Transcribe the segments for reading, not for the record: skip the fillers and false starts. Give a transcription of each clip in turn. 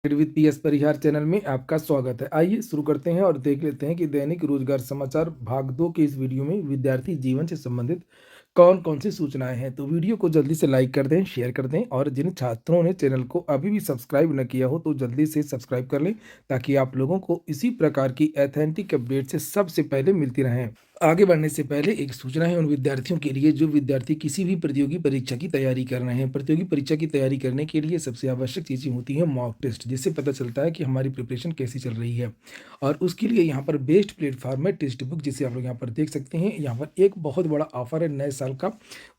With PS Parihar channel में आपका स्वागत है। आइए शुरू करते हैं और देख लेते हैं कि दैनिक रोजगार समाचार भाग 2 के इस वीडियो में विद्यार्थी जीवन से संबंधित कौन कौन सी सूचनाएं हैं। तो वीडियो को जल्दी से लाइक कर दें, शेयर कर दें और जिन छात्रों ने चैनल को अभी भी सब्सक्राइब न किया हो तो जल्दी से सब्सक्राइब कर लें ताकि आप लोगों को इसी प्रकार की ऑथेंटिक अपडेट से सबसे पहले मिलती रहें। आगे बढ़ने से पहले एक सूचना है उन विद्यार्थियों के लिए जो विद्यार्थी किसी भी प्रतियोगी परीक्षा की तैयारी कर रहे हैं। प्रतियोगी परीक्षा की तैयारी करने के लिए सबसे आवश्यक चीज़ें होती हैं मॉक टेस्ट, जिससे पता चलता है कि हमारी प्रिपरेशन कैसी चल रही है। और उसके लिए यहाँ पर बेस्ट प्लेटफॉर्म है टेक्स्ट बुक, जिसे आप लोग यहाँ पर देख सकते हैं। यहाँ पर एक बहुत बड़ा ऑफर है नए साल का,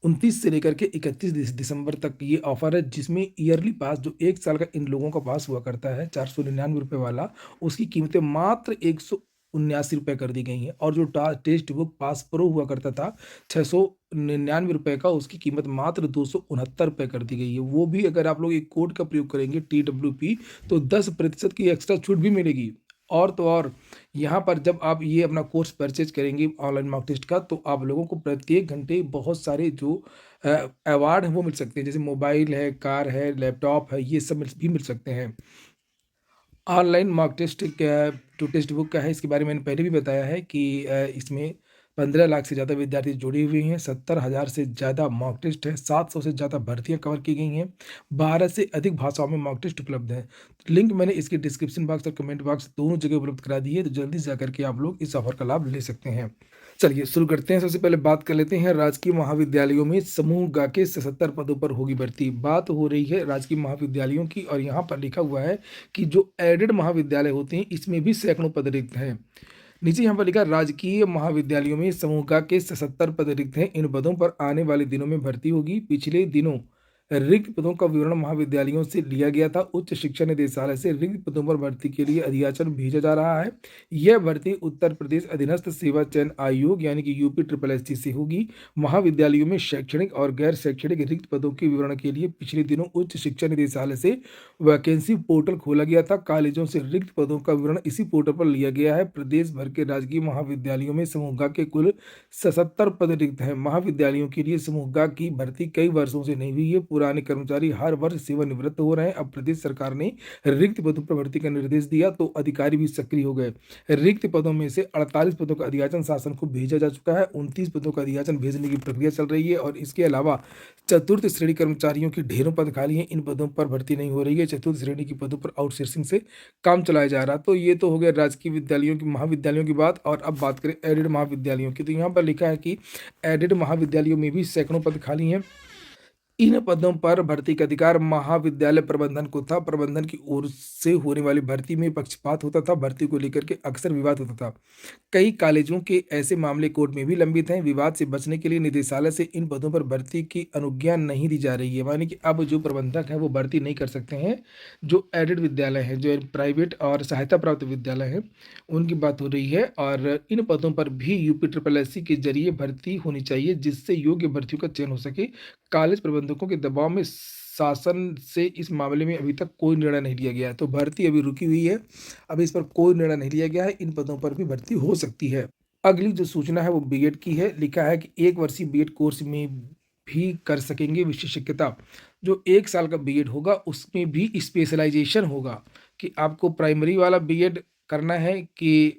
29 से लेकर के 31 दिसंबर तक ये ऑफर है, जिसमें ईयरली पास जो 1 साल का इन लोगों का पास हुआ करता है 499 वाला, उसकी कीमतें मात्र 179 कर दी गई हैं। और जो टेक्स्ट बुक पास प्रो हुआ करता था 699 का, उसकी कीमत मात्र 269 कर दी गई है। वो भी अगर आप लोग एक कोड का प्रयोग करेंगे TWP तो 10% की एक्स्ट्रा छूट भी मिलेगी। और तो और यहाँ पर जब आप ये अपना कोर्स परचेज करेंगे ऑनलाइन मॉक टेस्ट का, तो आप लोगों को प्रत्येक घंटे बहुत सारे जो अवार्ड हैं वो मिल सकते हैं, जैसे मोबाइल है, कार है, लैपटॉप है, ये सब भी मिल सकते हैं। ऑनलाइन मॉक टेस्ट जो टेक्स्ट बुक का है, इसके बारे में मैंने पहले भी बताया है कि इसमें 15 लाख से ज़्यादा विद्यार्थी जुड़े हुए हैं, 70,000 से ज़्यादा मॉक टेस्ट है, 700 से ज़्यादा भर्तियां कवर की गई हैं, 12 से अधिक भाषाओं में मॉक टेस्ट उपलब्ध है। लिंक मैंने इसके डिस्क्रिप्शन बॉक्स और कमेंट बॉक्स दोनों जगह उपलब्ध करा दी है, तो जल्दी से जाकर के आप लोग इस ऑफर का लाभ ले सकते हैं। चलिए शुरू करते हैं। सबसे पहले बात कर लेते हैं राजकीय महाविद्यालयों में समूह ग के 77 पदों पर होगी भर्ती। बात हो रही है राजकीय महाविद्यालयों की, और यहाँ पर लिखा हुआ है कि जो एडेड महाविद्यालय होते हैं इसमें भी सैकड़ों पद रिक्त हैं। नीचे यहाँ पर लिखा राजकीय महाविद्यालयों में समूह ग के 77 पद रिक्त हैं। इन पदों पर आने वाले दिनों में भर्ती होगी। पिछले दिनों रिक्त पदों का विवरण महाविद्यालयों से लिया गया था। उच्च शिक्षा निदेशालय से रिक्त पदों पर भर्ती के लिए अधियाचन भेजा जा रहा है। यह भर्ती उत्तर प्रदेश अधीनस्थ सेवा चयन आयोग यानी कि UP SSSC से होगी। महाविद्यालयों में शैक्षणिक और गैर शैक्षणिक रिक्त पदों के विवरण के लिए पिछले दिनों उच्च शिक्षा निदेशालय से वैकेंसी पोर्टल खोला गया था। कॉलेजों से रिक्त पदों का विवरण इसी पोर्टल पर लिया गया है। प्रदेश भर के राजकीय महाविद्यालयों में समूह ग के कुल 77 पद रिक्त हैं। महाविद्यालयों के लिए समूह ग की भर्ती कई वर्षों से नहीं हुई है। पुराने कर्मचारी हर वर्ष सेवानिवृत्त हो रहे हैं। अब प्रदेश सरकार ने रिक्त पदों पर भर्ती का निर्देश दिया तो अधिकारी भी सक्रिय हो गए। रिक्त पदों में से 48 पदों का अधियाचन शासन को भेजा जा चुका है। 29 पदों का अधियाचन भेजने की प्रक्रिया चल रही है। और इसके अलावा चतुर्थ श्रेणी कर्मचारियों की ढेरों पद खाली हैं, इन पदों पर भर्ती नहीं हो रही है। चतुर्थ श्रेणी की पदों पर आउटसोर्सिंग से काम चलाया जा रहा। तो ये तो हो गया राजकीय विद्यालयों की महाविद्यालयों की बात। और अब बात करें एडेड महाविद्यालयों की, तो यहाँ पर लिखा है कि एडेड महाविद्यालयों में भी सैकड़ों पद खाली हैं। इन पदों पर भर्ती का अधिकार महाविद्यालय प्रबंधन को था। प्रबंधन की ओर से होने वाली भर्ती में पक्षपात होता था। भर्ती को लेकर के अक्सर विवाद होता था। कई कॉलेजों के ऐसे मामले कोर्ट में भी लंबित हैं। विवाद से बचने के लिए निदेशालय से इन पदों पर भर्ती की अनुज्ञा नहीं दी जा रही है, यानी कि अब जो प्रबंधक है वो भर्ती नहीं कर सकते हैं। जो एडेड विद्यालय हैं, जो प्राइवेट और सहायता प्राप्त विद्यालय हैं, उनकी बात हो रही है। और इन पदों पर भी UP SSSC के जरिए भर्ती होनी चाहिए, जिससे योग्य भर्तियों का चयन हो सके। कॉलेज प्रबंधकों के दबाव में शासन से इस मामले में अभी तक कोई निर्णय नहीं लिया गया है, तो भर्ती अभी रुकी हुई है। अभी इस पर कोई निर्णय नहीं लिया गया है। इन पदों पर भी भर्ती हो सकती है। अगली जो सूचना है वो बीएड की है। लिखा है कि 1 वर्षीय बीएड कोर्स में भी कर सकेंगे विशेषज्ञता। जो 1 साल का बीएड होगा उसमें भी स्पेशलाइजेशन होगा कि आपको प्राइमरी वाला बीएड करना है कि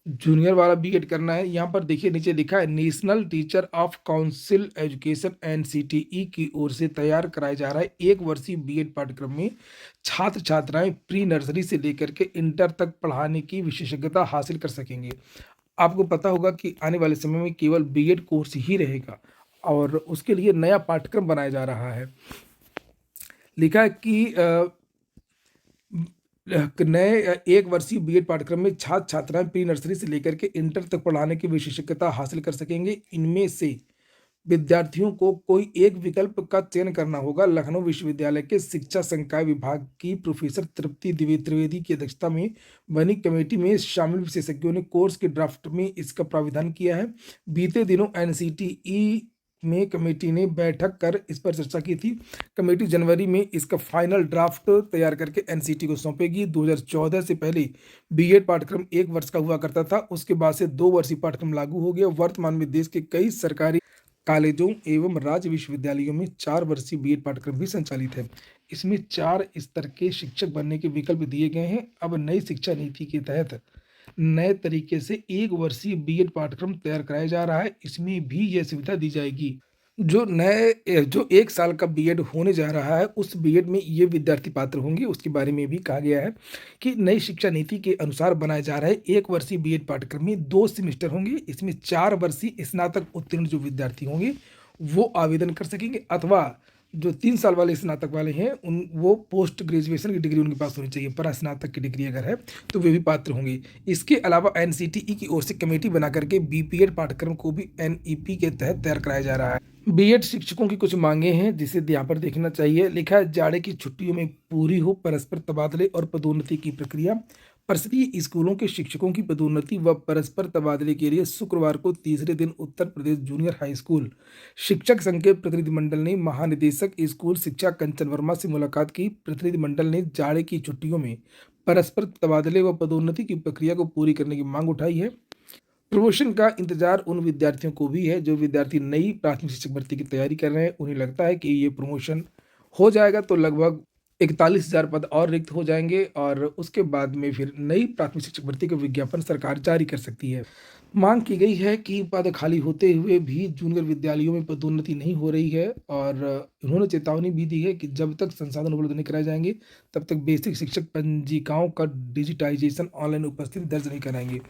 जूनियर वाला बीएड करना है। यहाँ पर देखिए नीचे लिखा है national teacher of council education NCTE की ओर से तैयार कराया जा रहा है 1 वर्षीय बीएड पाठ्यक्रम में छात्र छात्राएं प्री नर्सरी से लेकर के इंटर तक पढ़ाने की विशेषज्ञता हासिल कर सकेंगे। आपको पता होगा कि आने वाले समय में केवल बीएड कोर्स ही रहेगा और उसके लिए नया पाठ्यक्रम बनाया जा रहा है। लिखा है कि नए 1 वर्षीय बीएड पाठ्यक्रम में छात्र छात्राएं प्री नर्सरी से लेकर के इंटर तक पढ़ाने की विशेषज्ञता हासिल कर सकेंगे। इनमें से विद्यार्थियों को कोई एक विकल्प का चयन करना होगा। लखनऊ विश्वविद्यालय के शिक्षा संकाय विभाग की प्रोफेसर तृप्ति द्विवेदी की अध्यक्षता में बनी कमेटी में शामिल विशेषज्ञों ने कोर्स के ड्राफ्ट में इसका प्राविधान किया है। बीते दिनों NCTE में कमेटी ने बैठक कर इस पर चर्चा की थी। कमेटी जनवरी में इसका फाइनल ड्राफ्ट तैयार करके NCT को सौंपेगी। 2014 से पहले बीएड पाठ्यक्रम 1 वर्ष का हुआ करता था, उसके बाद से 2 वर्षीय पाठ्यक्रम लागू हो गया। वर्तमान में देश के कई सरकारी कॉलेजों एवं राज्य विश्वविद्यालयों में 4 वर्षीय बीएड पाठ्यक्रम भी संचालित है। इसमें 4 स्तर के शिक्षक बनने के विकल्प दिए गए हैं। अब नई शिक्षा नीति के तहत नए तरीके से 1 वर्षीय बीएड पाठ्यक्रम तैयार कराया जा रहा है। इसमें भी यह सुविधा दी जाएगी। जो 1 साल का बीएड होने जा रहा है, उस बीएड में ये विद्यार्थी पात्र होंगे, उसके बारे में भी कहा गया है कि नई शिक्षा नीति के अनुसार बनाया जा रहा है 1 वर्षीय बीएड पाठ्यक्रम में 2 सेमेस्टर होंगे। इसमें 4 वर्षीय स्नातक उत्तीर्ण जो विद्यार्थी होंगे, वो आवेदन कर सकेंगे, अथवा जो 3 साल वाले स्नातक वाले हैं, वो पोस्ट ग्रेजुएशन की डिग्री उनके पास होनी चाहिए। परास्नातक की डिग्री अगर है, तो वे भी पात्र होंगे। इसके अलावा एनसीटीई की ओर से कमेटी बना करके बीपीएड पाठ्यक्रम को भी एनईपी के तहत तैयार कराया जा रहा है। बीएड शिक्षकों की कुछ मांगे हैं, जिसे यहाँ पर देखना चाहिए। लिखा है, जाड़े की छुट्टियों में पूरी हो परस्पर तबादले और पदोन्नति की प्रक्रिया। परिषदीय स्कूलों के शिक्षकों की पदोन्नति व परस्पर तबादले के लिए शुक्रवार को तीसरे दिन Uttar Pradesh junior high school शिक्षक संघ के प्रतिनिधिमंडल ने महानिदेशक स्कूल शिक्षा कंचन वर्मा से मुलाकात की। प्रतिनिधिमंडल ने जाड़े की छुट्टियों में परस्पर तबादले व पदोन्नति की प्रक्रिया को पूरी करने की मांग उठाई है। प्रमोशन का इंतजार उन विद्यार्थियों को भी है जो विद्यार्थी नई प्राथमिक शिक्षक भर्ती की तैयारी कर रहे हैं। उन्हें लगता है कि ये प्रमोशन हो जाएगा तो लगभग 41,000 पद और रिक्त हो जाएंगे, और उसके बाद में फिर नई प्राथमिक शिक्षक भर्ती का विज्ञापन सरकार जारी कर सकती है। मांग की गई है कि पद खाली होते हुए भी जूनियर विद्यालयों में पदोन्नति नहीं हो रही है, और उन्होंने चेतावनी भी दी है कि जब तक संसाधन उपलब्ध नहीं कराए जाएंगे, तब तक बेसिक शिक्षक पंजिकाओं का डिजिटाइजेशन ऑनलाइन उपस्थिति दर्ज नहीं कराएंगे।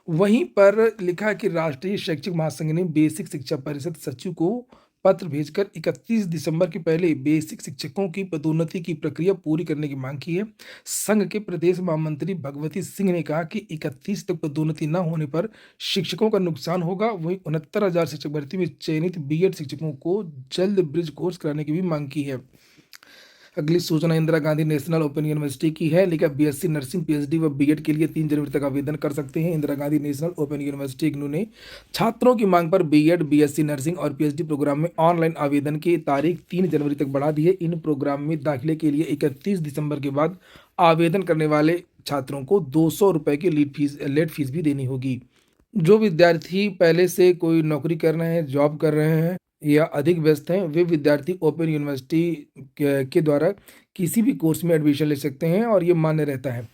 वहीं पर लिखा है कि राष्ट्रीय शैक्षिक महासंघ ने बेसिक शिक्षा परिषद सचिव को पत्र भेजकर 31 दिसंबर के पहले बेसिक शिक्षकों की पदोन्नति की प्रक्रिया पूरी करने की मांग की है। संघ के प्रदेश महामंत्री भगवती सिंह ने कहा कि 31 तक पदोन्नति न होने पर शिक्षकों का नुकसान होगा। वहीं 69,000 शिक्षक भर्ती में चयनित बीएड शिक्षकों को जल्द ब्रिज कोर्स कराने की भी मांग की है। अगली सूचना Indira Gandhi national open university की है। लिखा, बीएससी नर्सिंग पीएचडी व बीएड के लिए 3 जनवरी तक आवेदन कर सकते हैं। Indira Gandhi national open university IGNOU ने छात्रों की मांग पर बीएड, बीएससी नर्सिंग और पीएचडी प्रोग्राम में ऑनलाइन आवेदन की तारीख 3 जनवरी तक बढ़ा दी है। इन प्रोग्राम में दाखिले के लिए 31 दिसंबर के बाद आवेदन करने वाले छात्रों को 200 रुपये की लेट फीस भी देनी होगी। जो विद्यार्थी पहले से कोई नौकरी कर रहे हैं, जॉब कर रहे हैं या अधिक व्यस्त हैं, वे विद्यार्थी ओपन यूनिवर्सिटी के द्वारा किसी भी कोर्स में एडमिशन ले सकते हैं, और ये मान्य रहता है।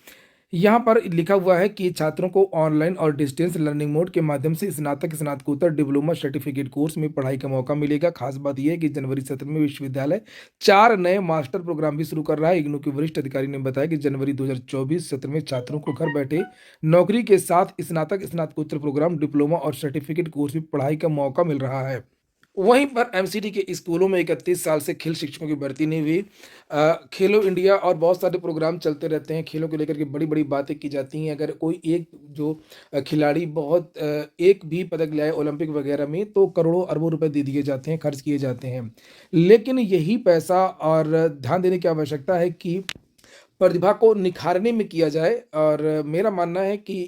यहाँ पर लिखा हुआ है कि छात्रों को ऑनलाइन और डिस्टेंस लर्निंग मोड के माध्यम से स्नातक, स्नातकोत्तर, डिप्लोमा, सर्टिफिकेट कोर्स में पढ़ाई का मौका मिलेगा। खास बात यह है कि जनवरी सत्र में विश्वविद्यालय 4 नए मास्टर प्रोग्राम भी शुरू कर रहा है। इग्नू के वरिष्ठ अधिकारी ने बताया कि जनवरी 2024 सत्र में छात्रों को घर बैठे नौकरी के साथ स्नातक, स्नातकोत्तर प्रोग्राम, डिप्लोमा और सर्टिफिकेट कोर्स में पढ़ाई का मौका मिल रहा है। वहीं पर एमसीडी के स्कूलों में 31 साल से खेल शिक्षकों की भर्ती नहीं हुई। खेलो इंडिया और बहुत सारे प्रोग्राम चलते रहते हैं। खेलों को लेकर के बड़ी-बड़ी बातें की जाती हैं। अगर कोई एक जो खिलाड़ी एक भी पदक लाए ओलंपिक वगैरह में, तो करोड़ों अरबों रुपए दे दिए जाते हैं, खर्च किए जाते हैं। लेकिन यही पैसा और ध्यान देने की आवश्यकता है कि प्रतिभा को निखारने में किया जाए, और मेरा मानना है कि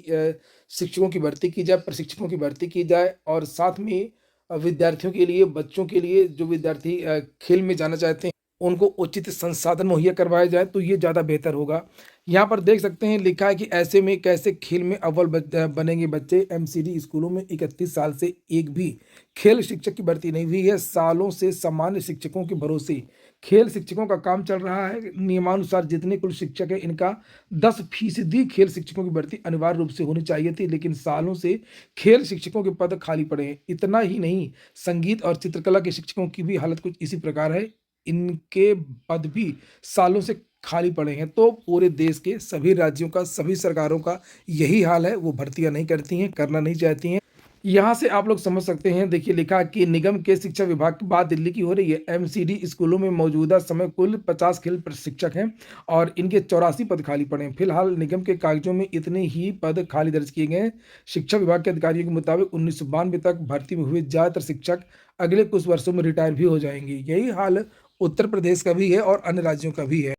शिक्षकों की भर्ती की जाए, प्रशिक्षकों की भर्ती की जाए, और साथ में विद्यार्थियों के लिए, बच्चों के लिए, जो विद्यार्थी खेल में जाना चाहते हैं, उनको उचित संसाधन मुहैया करवाए जाए, तो ये ज़्यादा बेहतर होगा। यहाँ पर देख सकते हैं, लिखा है कि ऐसे में कैसे खेल में अव्वल बनेंगे बच्चे। एमसीडी स्कूलों में 31 साल से एक भी खेल शिक्षक की भर्ती नहीं हुई है। सालों से सामान्य शिक्षकों के भरोसे खेल शिक्षकों का काम चल रहा है। नियमानुसार जितने कुल शिक्षक है, इनका 10% खेल शिक्षकों की भर्ती अनिवार्य रूप से होनी चाहिए थी, लेकिन सालों से खेल शिक्षकों के पद खाली पड़े हैं। इतना ही नहीं, संगीत और चित्रकला के शिक्षकों की भी हालत कुछ इसी प्रकार है। इनके पद भी सालों से खाली पड़े हैं। तो पूरे देश के सभी राज्यों का, सभी सरकारों का यही हाल है। वो भर्तियां नहीं करती हैं, करना नहीं चाहती हैं। यहाँ से आप लोग समझ सकते हैं। देखिए, लिखा कि निगम के शिक्षा विभाग की बात दिल्ली की हो रही है। एमसीडी स्कूलों में मौजूदा समय कुल 50 खेल प्रशिक्षक हैं, और इनके 84 पद खाली पड़े हैं। फिलहाल निगम के कागजों में इतने ही पद खाली दर्ज किए गए हैं। शिक्षा विभाग के अधिकारियों के मुताबिक 1992 तक भर्ती में हुए ज्यादातर शिक्षक अगले कुछ वर्षों में रिटायर भी हो जाएंगे। यही हाल उत्तर प्रदेश का भी है और अन्य राज्यों का भी है।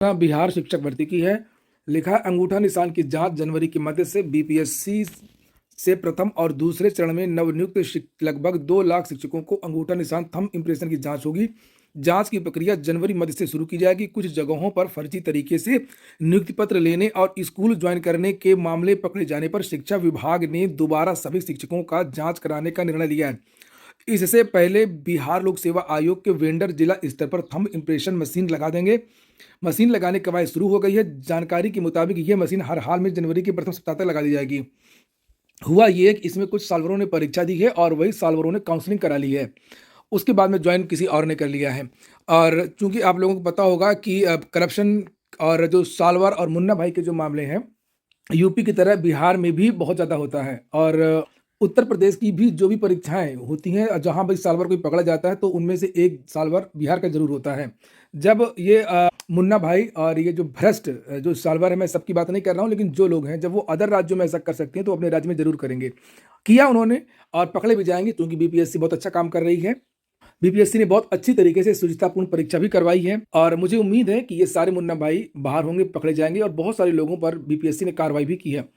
बिहार शिक्षक भर्ती की है। लिखा है, अंगूठा निशान की जांच जनवरी के मध्य से बीपीएससी से प्रथम और दूसरे चरण में नवनियुक्त लगभग 2 लाख शिक्षकों को अंगूठा निशान थंब इंप्रेशन की जांच होगी। जांच की प्रक्रिया जनवरी मध्य से शुरू की जाएगी। कुछ जगहों पर फर्जी तरीके से नियुक्ति पत्र लेने और स्कूल ज्वाइन करने के मामले पकड़े जाने पर शिक्षा विभाग ने दोबारा सभी शिक्षकों का जांच कराने का निर्णय लिया है। इससे पहले बिहार लोक सेवा आयोग के वेंडर जिला स्तर पर थंब इम्प्रेशन मशीन लगा देंगे। मशीन लगाने की कवायद शुरू हो गई है। जानकारी के मुताबिक ये मशीन हर हाल में जनवरी के प्रथम सप्ताह तक लगा दी जाएगी। हुआ ये कि इसमें कुछ सालवरों ने परीक्षा दी है और वही सालवरों ने काउंसलिंग करा ली है। उसके बाद में ज्वाइन किसी और ने कर लिया है। और चूंकि आप लोगों को पता होगा कि करप्शन और जो सालवर और मुन्ना भाई के जो मामले हैं, यूपी की तरह बिहार में भी बहुत ज़्यादा होता है। और उत्तर प्रदेश की भी जो भी परीक्षाएं होती हैं, जहां भाई सालवर कोई पकड़ा जाता है तो उनमें से एक सालवर बिहार का जरूर होता है। जब ये मुन्ना भाई और ये जो भ्रष्ट जो सालवर है, मैं सबकी बात नहीं कर रहा हूँ, लेकिन जो लोग हैं जब वो अदर राज्यों में ऐसा कर सकते हैं तो अपने राज्य में जरूर करेंगे। किया उन्होंने और पकड़े भी जाएंगे, क्योंकि बीपीएससी बहुत अच्छा काम कर रही है। बीपीएससी ने बहुत अच्छी तरीके से शुचितापूर्ण परीक्षा भी करवाई है और मुझे उम्मीद है कि ये सारे मुन्ना भाई बाहर होंगे, पकड़े जाएंगे। और बहुत सारे लोगों पर बीपीएससी ने कार्रवाई भी की है।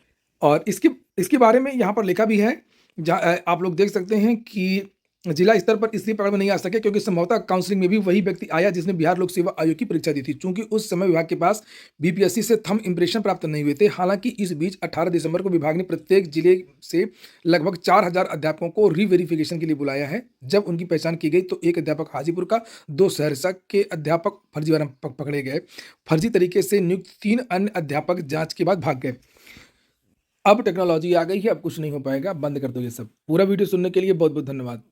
और इसके इसके बारे में यहाँ पर लिखा भी है, आप लोग देख सकते हैं कि जिला स्तर पर इसलिए पकड़ में नहीं आ सके क्योंकि संभवतः काउंसलिंग में भी वही व्यक्ति आया जिसने बिहार लोक सेवा आयोग की परीक्षा दी थी। चूंकि उस समय विभाग के पास बीपीएससी से थंब इम्प्रेशन प्राप्त नहीं हुए थे। हालांकि इस बीच 18 दिसंबर को विभाग ने प्रत्येक जिले से लगभग 4000 अध्यापकों को रीवेरिफिकेशन के लिए बुलाया है। जब उनकी पहचान की गई तो एक अध्यापक हाजीपुर का, 2 सहरसा के अध्यापक फर्जीवाड़ा पकड़े गए। फर्जी तरीके से नियुक्त 3 अन्य अध्यापक जांच के बाद भाग गए। अब टेक्नोलॉजी आ गई है, अब कुछ नहीं हो पाएगा, बंद कर दो ये सब। पूरा वीडियो सुनने के लिए बहुत बहुत धन्यवाद।